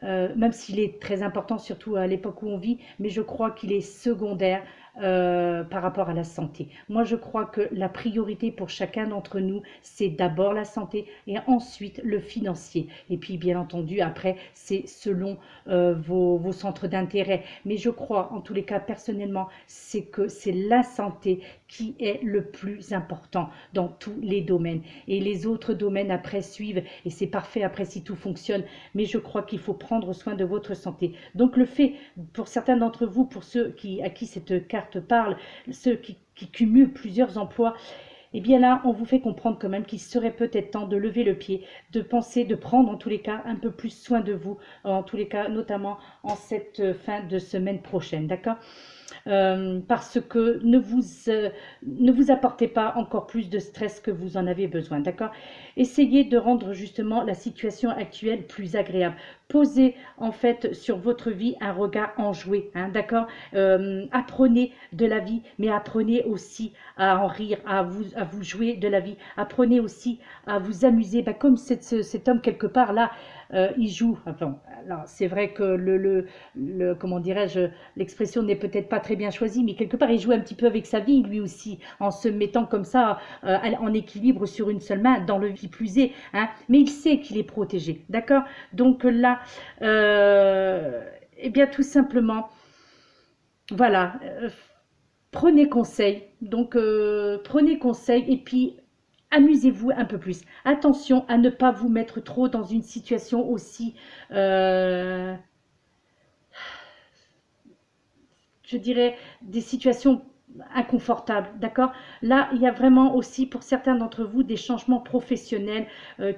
même s'il est très important, surtout à l'époque où on vit, mais je crois qu'il est secondaire par rapport à la santé. Moi, je crois que la priorité pour chacun d'entre nous, c'est d'abord la santé et ensuite le financier. Et puis, bien entendu, après, c'est selon vos centres d'intérêt. Mais je crois, en tous les cas, personnellement, c'est que c'est la santé qui est le plus important dans tous les domaines. Et les autres domaines après suivent et c'est parfait après si tout fonctionne. Mais je crois qu'il faut prendre soin de votre santé. Donc le fait, pour certains d'entre vous, pour ceux à qui cette carte parle, ceux qui cumulent plusieurs emplois, et bien là, on vous fait comprendre quand même qu'il serait peut-être temps de lever le pied, de penser, de prendre en tous les cas un peu plus soin de vous, en tous les cas, notamment en cette fin de semaine prochaine, d'accord? Parce que ne vous apportez pas encore plus de stress que vous en avez besoin, d'accord? Essayez de rendre justement la situation actuelle plus agréable. Posez en fait sur votre vie un regard enjoué, hein, d'accord? Apprenez de la vie, mais apprenez aussi à en rire, à vous jouer de la vie. Apprenez aussi à vous amuser, bah, comme cet homme quelque part là, il joue. Enfin, c'est vrai que comment dirais-je, l'expression n'est peut-être pas très bien choisie, mais quelque part il joue un petit peu avec sa vie lui aussi, en se mettant comme ça en équilibre sur une seule main, dans le qui plus est, hein, mais il sait qu'il est protégé, d'accord? Donc là, eh bien tout simplement, voilà, prenez conseil, donc prenez conseil et puis amusez-vous un peu plus. Attention à ne pas vous mettre trop dans une situation aussi, je dirais, des situations inconfortables, d'accord? Là, il y a vraiment aussi pour certains d'entre vous des changements professionnels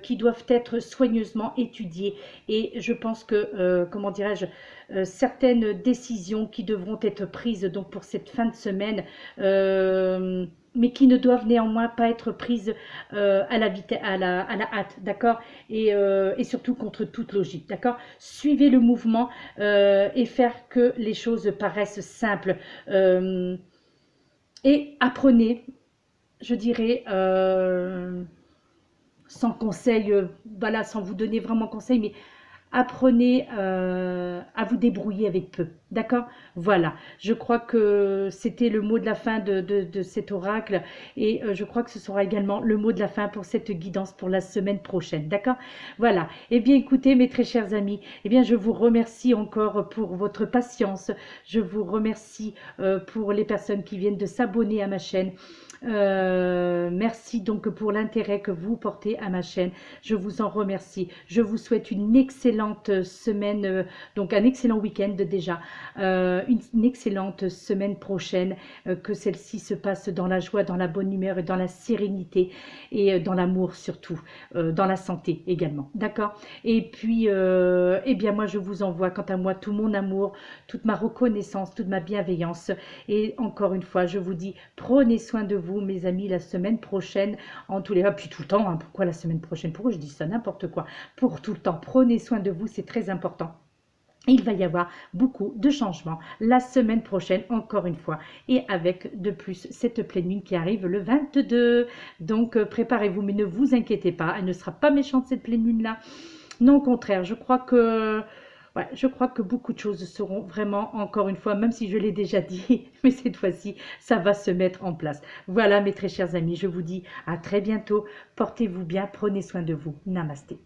qui doivent être soigneusement étudiés et je pense que, comment dirais-je, certaines décisions qui devront être prises donc pour cette fin de semaine, mais qui ne doivent néanmoins pas être prises à la vitesse, à la hâte, d'accord? Et surtout contre toute logique, d'accord? Suivez le mouvement et faire que les choses paraissent simples. Et apprenez, je dirais, sans conseil, voilà, sans vous donner vraiment conseil, mais apprenez à vous débrouiller avec peu. D'accord? Voilà, je crois que c'était le mot de la fin de cet oracle et je crois que ce sera également le mot de la fin pour cette guidance pour la semaine prochaine. D'accord? Voilà. Eh bien, écoutez, mes très chers amis, eh bien, je vous remercie encore pour votre patience. Je vous remercie pour les personnes qui viennent de s'abonner à ma chaîne. Merci donc pour l'intérêt que vous portez à ma chaîne. Je vous en remercie. Je vous souhaite une excellente semaine, donc un excellent week-end déjà, une excellente semaine prochaine, que celle-ci se passe dans la joie, dans la bonne humeur et dans la sérénité et dans l'amour surtout, dans la santé également. D'accord? Et puis, eh bien moi je vous envoie quant à moi tout mon amour, toute ma reconnaissance, toute ma bienveillance. Et encore une fois, je vous dis, prenez soin de vous, mes amis, la semaine prochaine, en tous les cas, puis tout le temps, hein, pourquoi la semaine prochaine? Pourquoi je dis ça? N'importe quoi. Pour tout le temps, prenez soin de vous, c'est très important. Il va y avoir beaucoup de changements la semaine prochaine, encore une fois, et avec de plus cette pleine lune qui arrive le 22. Donc, préparez-vous, mais ne vous inquiétez pas, elle ne sera pas méchante cette pleine lune-là. Non, au contraire, je crois que... Ouais, je crois que beaucoup de choses seront vraiment, encore une fois, même si je l'ai déjà dit, mais cette fois-ci, ça va se mettre en place. Voilà, mes très chers amis, je vous dis à très bientôt. Portez-vous bien, prenez soin de vous. Namasté.